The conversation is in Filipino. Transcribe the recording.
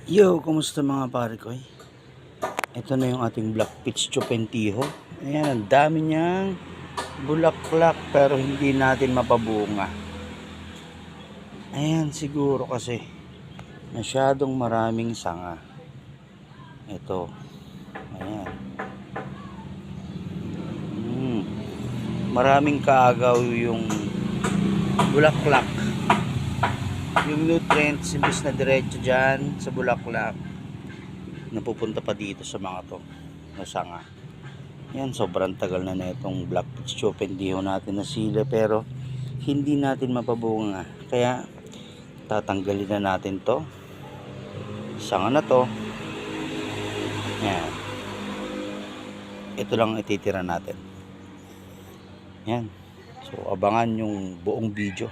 Yo, kumusta mga pare ko? Ito na yung ating black peach chupentiho. Ayan, ang dami niyang bulaklak pero hindi natin mapabunga. Ayan, siguro kasi masyadong maraming sanga. Ito. Ayan. Maraming kaagaw yung bulaklak. Yung nutrients, imbis na diretso dyan sa bulaklak, napupunta pa dito sa mga to na sanga. Yan, sobrang tagal na itong black peach chupentiho natin na sila pero hindi natin mapabunga. Kaya tatanggalin na natin to. Sanga na to. Yan. Ito lang ititira natin. Yan. So abangan yung buong video.